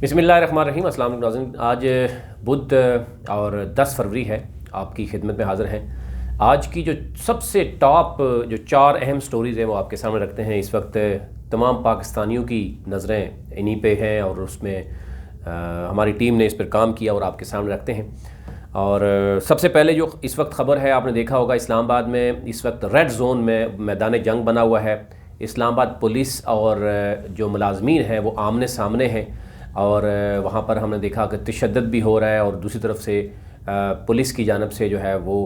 बिस्मिल्लाहिर्रहमानिर्रहीम। अस्सलाम वालेकुम नाज़रीन। आज बुध और 10 फरवरी है, आपकी खिदमत में हाज़िर हैं। आज की जो सबसे टॉप जो 4 अहम स्टोरीज़ हैं वो आपके सामने रखते हैं। इस वक्त तमाम पाकिस्तानियों की नज़रें इन्हीं पे हैं और उसमें हमारी टीम ने इस पर काम किया और आपके सामने रखते हैं। और सबसे पहले जो इस वक्त ख़बर है, आपने देखा होगा इस्लामाबाद में इस वक्त रेड जोन में मैदान जंग बना हुआ है। इस्लामाबाद पुलिस और जो मुलाजमीन हैं वो आमने सामने हैं और वहाँ पर हमने देखा कि तशद्दुद भी हो रहा है और दूसरी तरफ से पुलिस की जानब से जो है वो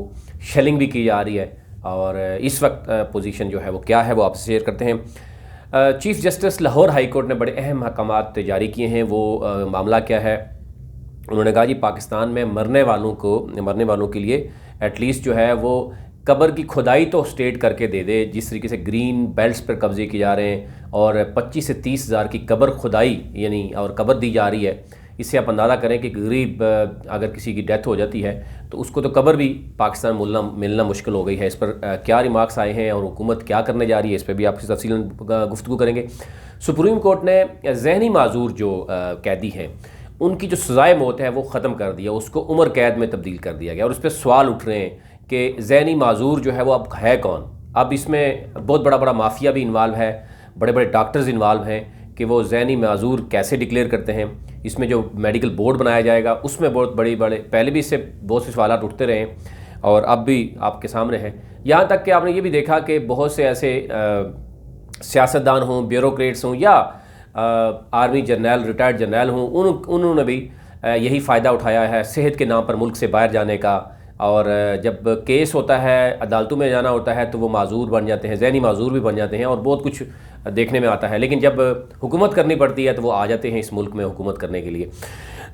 शेलिंग भी की जा रही है। और इस वक्त पोजीशन जो है वो क्या है वो आपसे शेयर करते हैं। Chief justice Lahore high court ने बड़े अहम अहकामात जारी किए हैं। वो मामला क्या है, उन्होंने कहा जी पाकिस्तान में मरने वालों के लिए एटलीस्ट जो है वो कब्र की खुदाई तो स्टेट करके दे दे। जिस तरीके से ग्रीन बेल्ट्स पर कब्जे किए जा रहे हैं और 25 से 30 हज़ार की कब्र खुदाई यानी और कब्र दी जा रही है, इससे आप अंदाज़ा करें कि गरीब अगर किसी की डेथ हो जाती है तो उसको तो कब्र भी पाकिस्तान मिलना मुश्किल हो गई है। इस पर क्या रिमार्क्स आए हैं और हुकूमत क्या करने जा रही है, इस पर भी आपसे तफसीलन गुफ्तगू करेंगे। सुप्रीम कोर्ट ने जहनी माजूर जो कैदी हैं उनकी जो सज़ाए मौत है वो ख़त्म कर दिया, उसको उम्र कैद में तब्दील कर दिया गया। और उस पर सवाल उठ रहे हैं कि जहनी माजूर जो है वो अब है कौन। अब इसमें बहुत बड़ा माफिया भी इन्वॉल्व है, बड़े बड़े डॉक्टर्स इन्वॉल्व हैं कि वो जहनी माजूर कैसे डिक्लेयर करते हैं। इसमें जो मेडिकल बोर्ड बनाया जाएगा उसमें बहुत बड़े पहले भी इससे बहुत से सवाल उठते रहे और अब भी आपके सामने हैं। यहाँ तक कि आपने ये भी देखा कि बहुत से ऐसे सियासतदान हों, ब्यूरोक्रेट्स हों या आर्मी जर्नल, रिटायर्ड जर्नल हों, उन्होंने भी यही फ़ायदा उठाया है सेहत के नाम पर मुल्क से बाहर जाने का। और जब केस होता है, अदालतों में जाना होता है तो वो माजूर बन जाते हैं, जहनी माजूर भी बन जाते हैं और बहुत कुछ देखने में आता है। लेकिन जब हुकूमत करनी पड़ती है तो वो आ जाते हैं इस मुल्क में हुकूमत करने के लिए।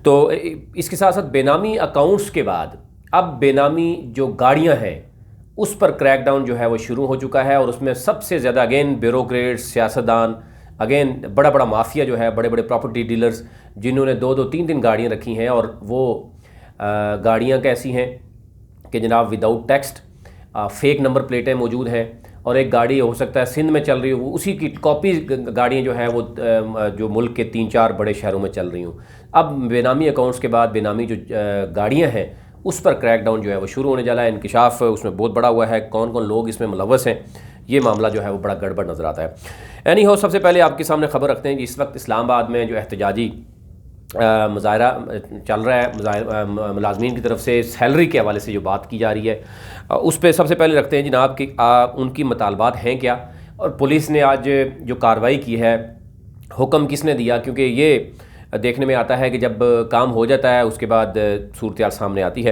तो इसके साथ साथ बेनामी अकाउंट्स के बाद अब बेनामी जो गाड़ियाँ हैं उस पर क्रैकडाउन जो है वो शुरू हो चुका है। और उसमें सबसे ज़्यादा अगेन ब्यूरोक्रेट्स, सियासतदान, अगेन बड़ा माफिया जो है, बड़े प्रॉपर्टी डीलर्स जिन्होंने 2-2, 3-3 गाड़ियाँ रखी हैं। और वो गाड़ियाँ कैसी हैं कि जनाब विदाउट टेक्स्ट, फेक नंबर प्लेटें मौजूद हैं और एक गाड़ी हो सकता है सिंध में चल रही हो, उसी की कॉपी गाड़ियाँ जो है वो जो मुल्क के 3-4 बड़े शहरों में चल रही हूँ। अब बेनामी अकाउंट्स के बाद बेनामी जो गाड़ियाँ हैं उस पर क्रैकडाउन जो है वो शुरू होने जा रहा है। इंकिशाफ उसमें बहुत बड़ा हुआ है, कौन कौन लोग इसमें मुलव्वस हैं, ये मामला जो है वो बड़ा गड़बड़ नज़र आता है। एनी हो, सबसे पहले आपके सामने खबर रखते हैं कि इस वक्त इस्लामाबाद में जो एहतजाजी मुजाहरा चल रहा है, मुलाजमीन की तरफ से सैलरी के हवाले से जो बात की जा रही है उस पर सबसे पहले रखते हैं जनाब कि उनकी मुतालबात हैं क्या और पुलिस ने आज जो कार्रवाई की है हुक्म किसने दिया। क्योंकि ये देखने में आता है कि जब काम हो जाता है उसके बाद सूरत सामने आती है।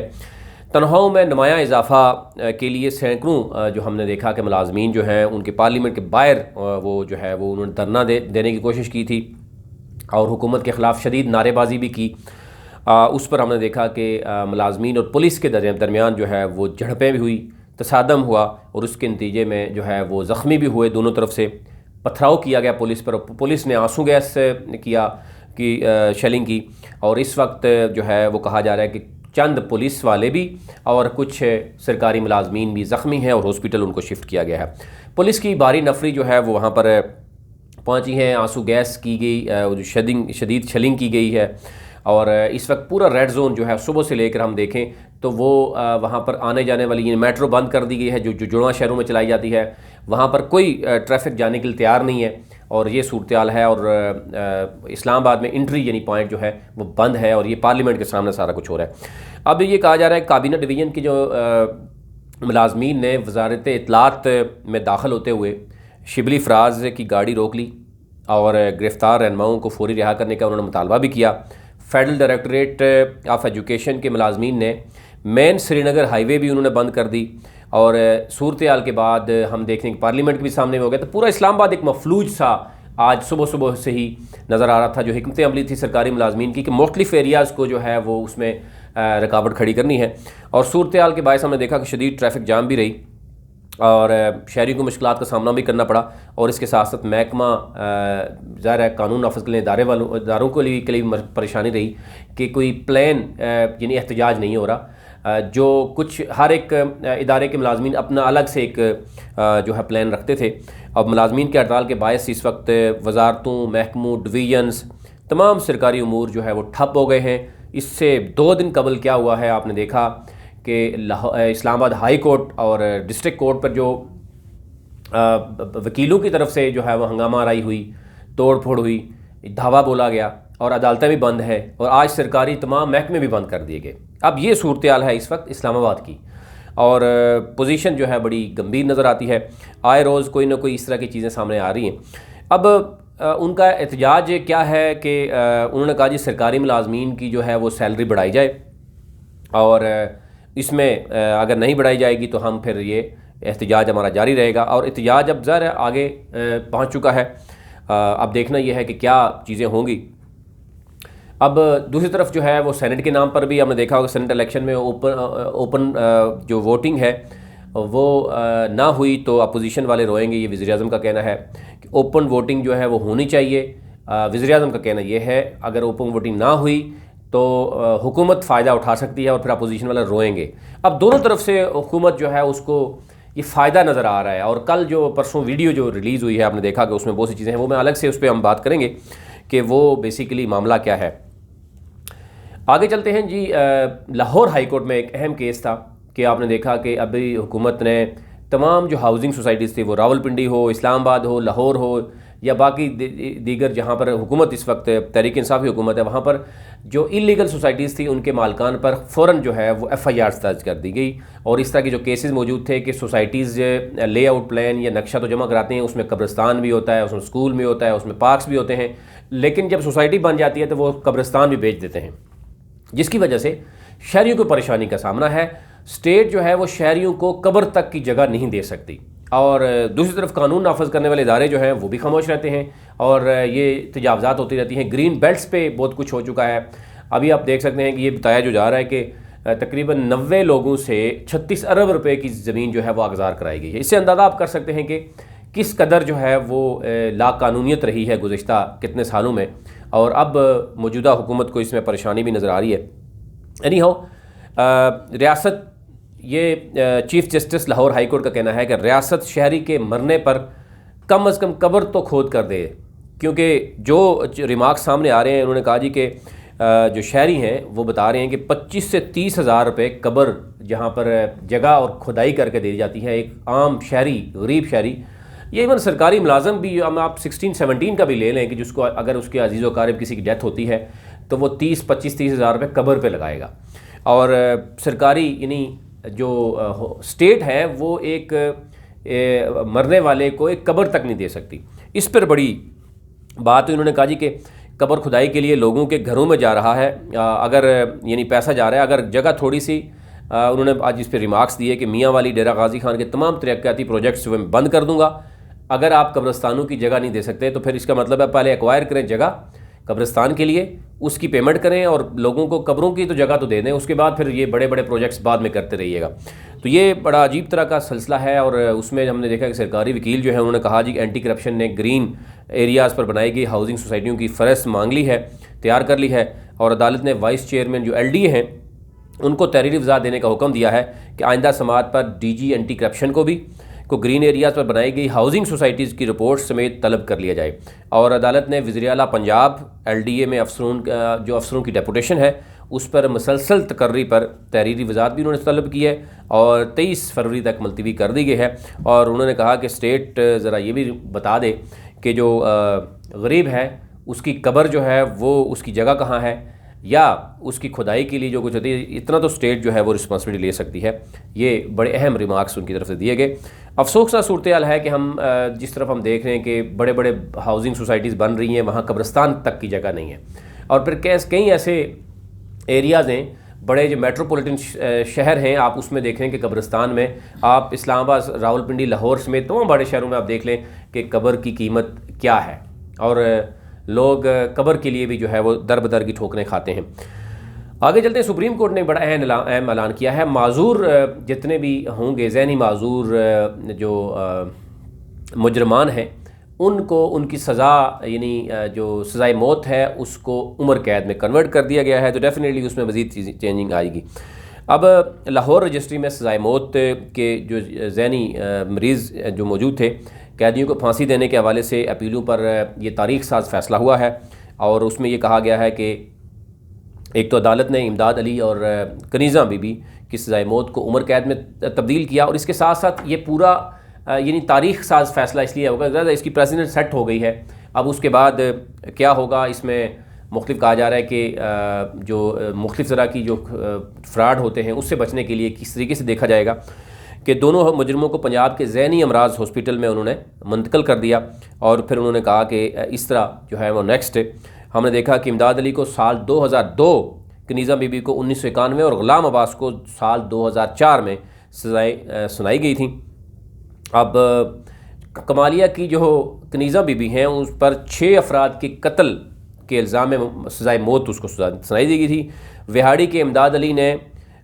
तनख्वाहों में नुमाया इजाफा के लिए सैकड़ों जो हमने देखा कि मुलाजमीन जो हैं उनके पार्लियामेंट के बाहर वो जो है वो उन्होंने धरना देने की कोशिश की थी और हुकूमत के ख़िलाफ़ शदीद नारेबाजी भी की। उस पर हमने देखा कि मुलाजमीन और पुलिस के दरमियान जो है वो झड़पें भी हुई, तसादम हुआ और उसके नतीजे में जो है वो ज़ख्मी भी हुए। दोनों तरफ से पथराव किया गया पुलिस पर, पुलिस ने आंसू गैस किया कि शेलिंग की। और इस वक्त जो है वो कहा जा रहा है कि चंद पुलिस वाले भी और कुछ सरकारी मुलाजमीन भी ज़ख्मी हैं और हॉस्पिटल उनको शिफ्ट किया गया है। पुलिस की भारी नफरी जो है वो वहाँ पर पहुँची है, आंसू गैस की गई, शदीद शेलिंग की गई है। और इस वक्त पूरा रेड जोन जो है सुबह से लेकर हम देखें तो वो वहाँ पर आने जाने वाली मेट्रो बंद कर दी गई है जो जुड़वा शहरों में चलाई जाती है। वहाँ पर कोई ट्रैफिक जाने के लिए तैयार नहीं है और ये सूरत हाल है। और इस्लामाबाद में इंट्री यानी पॉइंट जो है वो बंद है और ये पार्लियामेंट के सामने सारा कुछ हो रहा है। अब ये कहा जा रहा है काबीना डिवीज़न की जो मुलाजमीन ने वजारत इत्तलात में दाखिल होते हुए शिबली फराज की गाड़ी रोक ली और गिरफ़्तार रहनुमाओं को फौरी रिहा करने का उन्होंने मुतालबा भी किया। फेडरल डायरेक्टरेट ऑफ एजुकेशन के मुलाजमीन ने मेन श्रीनगर हाईवे भी उन्होंने बंद कर दी। और सूरत हाल के बाद हम देखने कि पार्लियामेंट के भी सामने हो गया। तो पूरा इस्लामाबाद एक मफलूज सा आज सुबह से ही नज़र आ रहा था। जो हिकमत अमली थी सरकारी मुलाजमीन की कि मुख्तलिफ एरियाज़ को जो है वो उसमें रुकावट खड़ी करनी है। और सूरत हाल के बायस हमने देखा कि शदीद ट्रैफिक जाम भी रही और शहरी को मुश्किलात का सामना भी करना पड़ा। और इसके साथ साथ महकमा ज़ाहिर है कानून नाफिज के लिए इदारों के लिए परेशानी रही कि कोई प्लान यानी एहतजाज नहीं हो रहा। जो कुछ हर एक इदारे के मुलाजमीन अपना अलग से एक जो है प्लान रखते थे। अब मुलाजमीन के हड़ताल के बायस इस वक्त वजारतों, महकमों, डिवीजन्स, तमाम सरकारी उमूर जो है वो ठप हो गए हैं। इससे 2 दिन कबल क्या हुआ है, आपने देखा कि इस्लामाबाद हाई कोर्ट और डिस्ट्रिक्ट कोर्ट पर जो वकीलों की तरफ से जो है वो हंगामा आराई हुई, तोड़ फोड़ हुई, धावा बोला गया और अदालतें भी बंद है और आज सरकारी तमाम महकमे भी बंद कर दिए गए। अब ये सूरत हाल है इस वक्त इस्लामाबाद की और पोजीशन जो है बड़ी गंभीर नज़र आती है। आए रोज़ कोई ना कोई इस तरह की चीज़ें सामने आ रही हैं। अब उनका एहतजाज क्या है कि उन्होंने कहा जी सरकारी मुलाजमीन की जो है वो सैलरी बढ़ाई जाए और इसमें अगर नहीं बढ़ाई जाएगी तो हम फिर ये एहतजाज हमारा जारी रहेगा। और एहतजाज अब ज़रा आगे पहुँच चुका है। अब देखना यह है कि क्या चीज़ें होंगी। अब दूसरी तरफ जो है वो सेनेट के नाम पर भी हमने देखा होगा, सेनेट इलेक्शन में ओपन जो वोटिंग है वो ना हुई तो अपोजिशन वाले रोएंगे, ये वज़ीर-ए-आज़म का कहना है कि ओपन वोटिंग जो है वो होनी चाहिए। वज़ीर-ए-आज़म का कहना ये है अगर ओपन वोटिंग ना हुई तो हुकूमत फ़ायदा उठा सकती है और फिर अपोजिशन वाले रोएंगे। अब दोनों तरफ से हुकूमत जो है उसको ये फ़ायदा नज़र आ रहा है। और कल जो परसों वीडियो जो रिलीज़ हुई है आपने देखा कि उसमें बहुत सी चीज़ें हैं, वो मैं अलग से उस पर हम बात करेंगे कि वो बेसिकली मामला क्या है। आगे चलते हैं जी। लाहौर हाई कोर्ट में एक अहम केस था कि आपने देखा कि अभी हुकूमत ने तमाम जो हाउसिंग सोसाइटीज़ थी, वो रावलपिंडी हो, इस्लामाबाद हो, लाहौर हो या बाकी दीगर जहाँ पर हुकूमत इस वक्त तहरीक इंसाफ़ी हुकूमत है, वहाँ पर जो इलीगल सोसाइटीज़ थी उनके मालकान पर फ़ौरन जो है वो FIR दर्ज कर दी गई। और इस तरह के जो केसेस मौजूद थे कि सोसाइटीज़ लेआउट प्लान या नक्शा तो जमा कराते हैं, उसमें कब्रिस्तान भी होता है, उसमें स्कूल भी होता है, उसमें पार्क्स भी होते हैं, लेकिन जब सोसाइटी बन जाती है तो वो कब्रिस्तान भी बेच देते हैं, जिसकी वजह से शहरियों को परेशानी का सामना है। स्टेट जो है वो शहरियों को कब्र तक की जगह नहीं दे सकती और दूसरी तरफ कानून नाफज करने वाले इदारे जो हैं वो भी खामोश रहते हैं और ये तजावज़ात होती रहती हैं। ग्रीन बेल्ट्स पे बहुत कुछ हो चुका है। अभी आप देख सकते हैं कि ये बताया जो जा रहा है कि तकरीबन 90 लोगों से 36 अरब रुपए की ज़मीन जो है वो आगज़ार कराई गई है। इससे अंदाज़ा आप कर सकते हैं कि किस कदर जो है वो लाकानूनियत रही है गुज़िश्ता कितने सालों में, और अब मौजूदा हुकूमत को इसमें परेशानी भी नज़र आ रही है। एनी हाउ, रियासत ये chief justice Lahore high court का कहना है कि रियासत शहरी के मरने पर कम अज़ कम कब्र तो खोद कर दे, क्योंकि जो रिमार्क्स सामने आ रहे हैं उन्होंने कहा जी कि जो शहरी हैं वो बता रहे हैं कि 25 से 30 हज़ार रुपये कब्र जहाँ पर जगह और खुदाई करके दी जाती है एक आम शहरी, गरीब शहरी, ये इवन सरकारी मुलाजम भी, हम आप 16-17 का भी ले लें कि जिसको अगर उसके अजीज़ व क़ारिब किसी की डेथ होती है तो वो 25-30 हज़ार रुपये कब्र पे लगाएगा। और सरकारी यानी जो स्टेट है वो एक मरने वाले को एक कब्र तक नहीं दे सकती। इस पर बड़ी बात हुई। उन्होंने कहा जी कि कब्र खुदाई के लिए लोगों के घरों में जा रहा है, अगर यानी पैसा जा रहा है, अगर जगह थोड़ी सी, उन्होंने आज इस पर रिमार्क्स दिए कि मियाँ वाली डेरा गाजी खान के तमाम तरक्याती प्रोजेक्ट्स जो मैं बंद कर दूँगा। अगर आप कब्रिस्तानों की जगह नहीं दे सकते तो फिर इसका मतलब है पहले एक्वायर करें जगह कब्रिस्तान के लिए, उसकी पेमेंट करें और लोगों को कब्रों की तो जगह तो दे दें, उसके बाद फिर ये बड़े बड़े प्रोजेक्ट्स बाद में करते रहिएगा। तो ये बड़ा अजीब तरह का सिलसिला है। और उसमें हमने देखा कि सरकारी वकील जो है उन्होंने कहा जी एंटी करप्शन ने ग्रीन एरियाज़ पर बनाई गई हाउसिंग सोसाइटियों की फ़हरिस्त मांग ली है, तैयार कर ली है, और अदालत ने वाइस चेयरमैन जो LDA हैं उनको तहरीरी वज़ाहत देने का हुक्म दिया है कि आइंदा समात पर DG एंटी करप्शन को ग्रीन एरियाज़ पर बनाई गई हाउसिंग सोसाइटीज़ की रिपोर्ट समेत तलब कर लिया जाए। और अदालत ने वज़ीर आला पंजाब LDA में जो अफसरों की डेपुटेशन है उस पर मुसलसल तकर्री पर तहरीरी वज़ाहत भी उन्होंने तलब की है और 23 फरवरी तक मुलतवी कर दी गई है। और उन्होंने कहा कि स्टेट ज़रा ये भी बता दे कि जो गरीब है उसकी कब्र जो है वो उसकी जगह कहाँ है या उसकी खुदाई के लिए जो कुछ होती है, इतना तो स्टेट जो है वो रिस्पॉन्सिबिलिटी ले सकती है। ये बड़े अहम रिमार्क्स उनकी तरफ से दिए गए। अफसोसनाक सूरत हाल है कि हम जिस तरफ हम देख रहे हैं कि बड़े बड़े हाउसिंग सोसाइटीज़ बन रही हैं, वहाँ कब्रिस्तान तक की जगह नहीं है। और फिर कई ऐसे एरियाज़ हैं, बड़े जो मेट्रोपॉलिटन शहर हैं, आप उसमें देख रहे हैं कि कब्रिस्तान में आप इस्लामाबाद, रावलपिंडी, लाहौर समेत तमाम बड़े शहरों में आप देख लें कि कब्र की कीमत क्या है और लोग कब्र के लिए भी जो है वो दर बदर की ठोकरें खाते हैं। आगे चलते हैं। सुप्रीम कोर्ट ने बड़ा अहम ऐलान किया है। माजूर जितने भी होंगे, जहनी माजूर जो मुजरमान हैं, उनको उनकी सज़ा यानी जो सज़ाए मौत है उसको उम्र कैद में कन्वर्ट कर दिया गया है। तो डेफिनेटली उसमें मज़ीद चेंजिंग आएगी। अब लाहौर रजिस्ट्री में सज़ाए मौत के जो जहनी मरीज़ जो मौजूद थे, कैदियों को फांसी देने के हवाले से अपीलों पर यह तारीख साज फैसला हुआ है और उसमें ये कहा गया है कि एक तो अदालत ने इमदाद अली और कनीज़ा बीबी की सज़ाए मौत को उम्र कैद में तब्दील किया, और इसके साथ साथ ये पूरा यानी तारीख साज फैसला इसलिए होगा ज़्यादा इसकी प्रेसिडेंट सेट हो गई है। अब उसके बाद क्या होगा, इसमें मुख्तलिफ कहा जा रहा है कि जो मुख्तलिफ तरह की जो फ्रॉड होते हैं उससे बचने के लिए किस तरीके से देखा जाएगा कि दोनों मुजरमों को पंजाब के ज़हनी अमराज हॉस्पिटल में उन्होंने मुंतकिल कर दिया। और फिर उन्होंने कहा कि इस तरह जो है वो नेक्स्ट हमने देखा कि इमदाद अली को साल 2002, कनीज़ा बीबी को 1991 और ग़ुलाम अब्बास को साल 2004 में सज़ाएँ सुनाई गई थी। अब कमालिया की जो कनीज़ा बीबी हैं उस पर 6 अफराद के कत्ल के इल्ज़ाम में सज़ाए मौत उसको सुनाई दी गई थी। विहाड़ी के इमदाद अली ने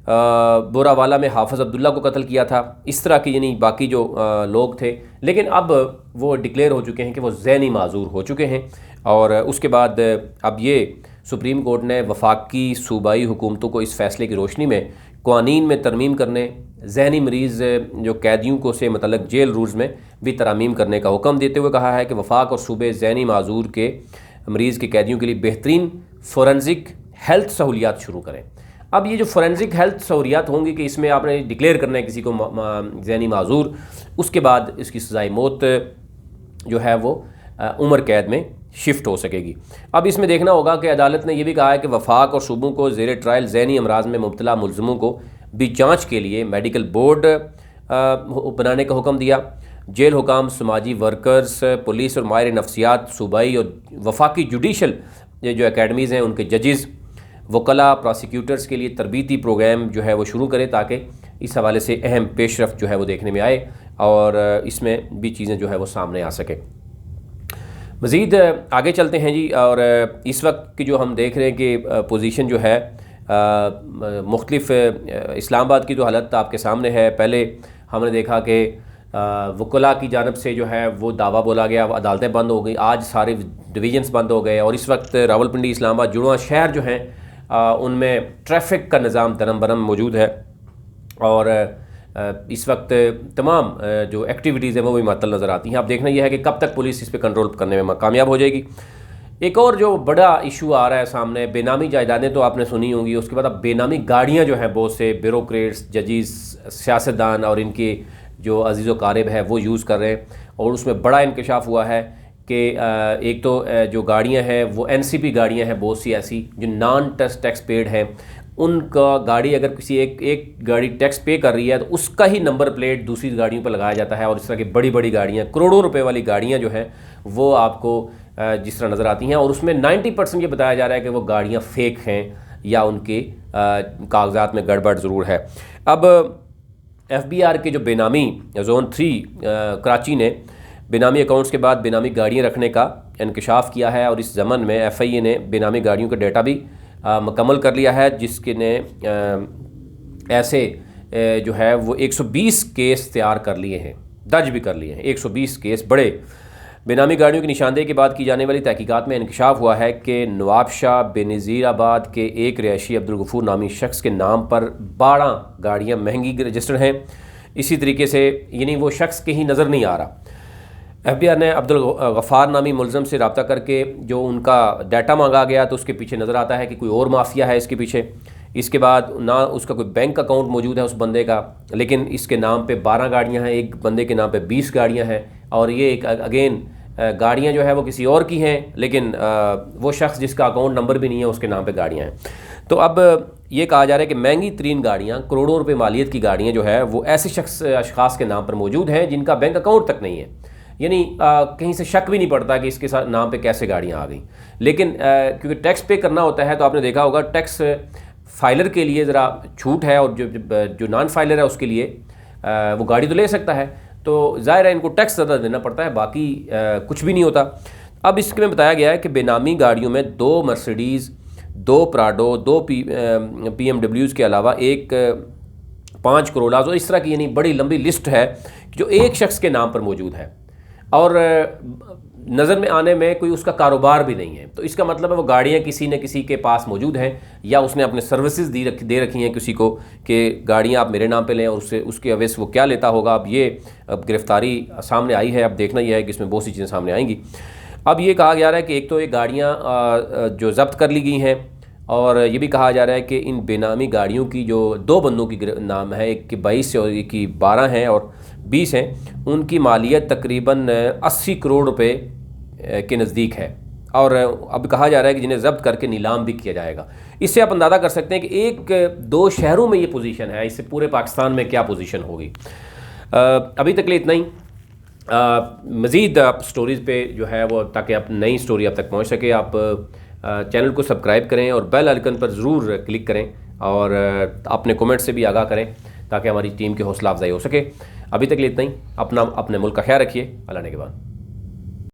बोरावाला में हाफिज़ अब्दुल्ला को कत्ल किया था। इस तरह के यानी बाकी जो लोग थे, लेकिन अब वो डिक्लेयर हो चुके हैं कि वो ज़हनी माजूर हो चुके हैं। और उसके बाद अब ये सुप्रीम कोर्ट ने वफाकी सूबाई हुकूमतों को इस फ़ैसले की रोशनी में क़वानीन में तरमीम करने, ज़हनी मरीज़ जो कैदियों को से मतलब जेल रूल्स में भी तरमीम करने का हुक्म देते हुए कहा है कि वफाक और सूबे ज़हनी माजूर के मरीज़ के कैदियों के लिए बेहतरीन फ़ोरेंसिक हेल्थ सहूलियात शुरू करें। अब ये जो फ़ोरेंसिक हेल्थ सहूलियात होंगी कि इसमें आपने डिक्लेयर करना है किसी को ज़हनी माजूर, उसके बाद इसकी सज़ाए मौत जो है वो उम्र कैद में शिफ्ट हो सकेगी। अब इसमें देखना होगा कि अदालत ने यह भी कहा है कि वफाक और सूबों को ज़ेर ट्रायल ज़हनी अमराज में मुब्तला मुलज़मों को भी जाँच के लिए मेडिकल बोर्ड बनाने का हुक्म दिया। जेल हुकाम, समाजी वर्कर्स, पुलिस और माहिर नफ्सियात, सूबाई और वफाकी जुडिशल जो एकेडमीज़ हैं उनके जजेस, वकला, प्रोसिक्यूटर्स के लिए तरबीती प्रोग्राम जो है वो शुरू करें ताकि इस हवाले से अहम पेशरफ्त जो है वो देखने में आए और इसमें भी चीज़ें जो है वो सामने आ सके। मज़ीद आगे चलते हैं जी। और इस वक्त की जो हम देख रहे हैं कि पोजीशन जो है मुख्तलिफ इस्लामाबाद की जो हालत आपके सामने है। पहले हमने देखा कि वकला की जानब से जो है वो दावा बोला गया, अदालतें बंद हो गई, आज सारे डिवीजन्स बंद हो गए। और इस वक्त रावलपिंडी, इस्लामाबाद जुड़वा शहर जो हैं उनमें ट्रैफिक का निज़ाम दरम बरम मौजूद है और इस वक्त तमाम जो एक्टिविटीज़ हैं वो भी मअतल नज़र आती हैं। अब देखना यह है कि कब तक पुलिस इस पर कंट्रोल करने में कामयाब हो जाएगी। एक और जो बड़ा इशू आ रहा है सामने, बेनामी जायदादें तो आपने सुनी होंगी, उसके बाद अब बेनामी गाड़ियाँ जो हैं बहुत से ब्यूरोक्रेट्स, जजेस, सियासतदान और इनके जो अजीज़ व क़ारिब है वो यूज़ कर रहे हैं। और उसमें बड़ा इंकशाफ हुआ है कि एक तो जो गाड़ियाँ हैं वो NCP गाड़ियाँ हैं बहुत सी ऐसी जो नॉन टैक्स पेड हैं, उनका गाड़ी अगर किसी एक गाड़ी टैक्स पे कर रही है तो उसका ही नंबर प्लेट दूसरी गाड़ियों पर लगाया जाता है। और इस तरह की बड़ी बड़ी गाड़ियाँ, करोड़ों रुपए वाली गाड़ियाँ जो हैं वो आपको जिस तरह नज़र आती हैं। और उसमें 90% ये बताया जा रहा है कि वो गाड़ियाँ फ़ेक हैं या उनके कागजात में गड़बड़ ज़रूर है। अब FBR के जो बेनामी जोन 3 कराची ने बेनामी अकाउंट्स के बाद बेनामी गाड़ियाँ रखने का इंकशाफ किया है और इस ज़मन में FIA ने बेनामी गाड़ियों का डेटा भी मुकम्मल कर लिया है, जिसके ने ऐसे जो है वो 120 केस तैयार कर लिए हैं, दर्ज भी कर लिए हैं 120 केस बड़े। बेनामी गाड़ियों की निशानदेही के बाद की जाने वाली तहकीकात में इंकशाफ हुआ है कि नवाबशाह बेनज़ीराबाद के एक रिहायशी अब्दुल गफूर नामी शख्स के नाम पर 12 गाड़ियाँ महंगी रजिस्टर्ड हैं। इसी तरीके से यानी वो शख्स कहीं नज़र नहीं आ रहा। FBR ने अब्दुल गफ़ार नामी मुलज़म से रब्ता करके जो उनका डाटा मांगा गया तो उसके पीछे नज़र आता है कि कोई और माफिया है इसके पीछे। इसके बाद ना उसका कोई बैंक अकाउंट मौजूद है उस बंदे का, लेकिन इसके नाम पे 12 गाड़ियां हैं, एक बंदे के नाम पे 20 गाड़ियां हैं। और ये एक अगेन गाड़ियां जो है वो किसी और की हैं, लेकिन वो शख्स जिसका अकाउंट नंबर भी नहीं है उसके नाम पर गाड़ियाँ हैं। तो अब ये कहा जा रहा है कि महंगी तरीन गाड़ियाँ, करोड़ों रुपये मालियत की गाड़ियाँ जो है वो ऐसे अशख़ास के नाम पर मौजूद हैं जिनका बैंक अकाउंट तक नहीं है। यानी कहीं से शक भी नहीं पड़ता कि इसके साथ नाम पे कैसे गाड़ियाँ आ गई। लेकिन क्योंकि टैक्स पे करना होता है तो आपने देखा होगा टैक्स फाइलर के लिए ज़रा छूट है और जो नॉन फाइलर है उसके लिए वो गाड़ी तो ले सकता है, तो ज़ाहिर है इनको टैक्स ज़्यादा देना पड़ता है, बाकी कुछ भी नहीं होता। अब इसके में बताया गया है कि बेनामी गाड़ियों में 2 मर्सिडीज़, 2 प्राडो, 2 PMWs के अलावा एक 5 करोलाज और इस तरह की यानी बड़ी लंबी लिस्ट है जो एक शख्स के नाम पर मौजूद है और नज़र में आने में कोई उसका कारोबार भी नहीं है। तो इसका मतलब है वो गाड़ियाँ किसी न किसी के पास मौजूद हैं या उसने अपने सर्विसेज दे रखी हैं किसी को कि गाड़ियाँ आप मेरे नाम पे लें और उसके अवैस वो क्या लेता होगा। अब गिरफ्तारी सामने आई है, अब देखना यह है कि इसमें बहुत सी चीज़ें सामने आएंगी। अब ये कहा जा रहा है कि एक तो ये गाड़ियाँ जो ज़ब्त कर ली गई हैं, और ये भी कहा जा रहा है कि इन बेनामी गाड़ियों की जो 2 बंदों की नाम है, एक की 22 और एक की 12 हैं और 20 हैं, उनकी मालियत तकरीबन 80 करोड़ रुपए के नज़दीक है। और अब कहा जा रहा है कि जिन्हें ज़ब्त करके नीलाम भी किया जाएगा। इससे आप अंदाज़ा कर सकते हैं कि 1-2 शहरों में ये पोजीशन है, इससे पूरे पाकिस्तान में क्या पोजीशन होगी। अभी तक लिए इतना ही। मज़ीद आप स्टोरीज़ पे जो है वो, ताकि आप नई स्टोरी आप तक पहुंच सके, आप चैनल को सब्सक्राइब करें और बेल आइकन पर ज़रूर क्लिक करें, और अपने कमेंट से भी आगाह करें ताकि हमारी टीम की हौसला अफजाई हो सके। अभी तक लिए इतना ही। अपने मुल्क का ख्याल रखिए। अल्लाह ने के बाद।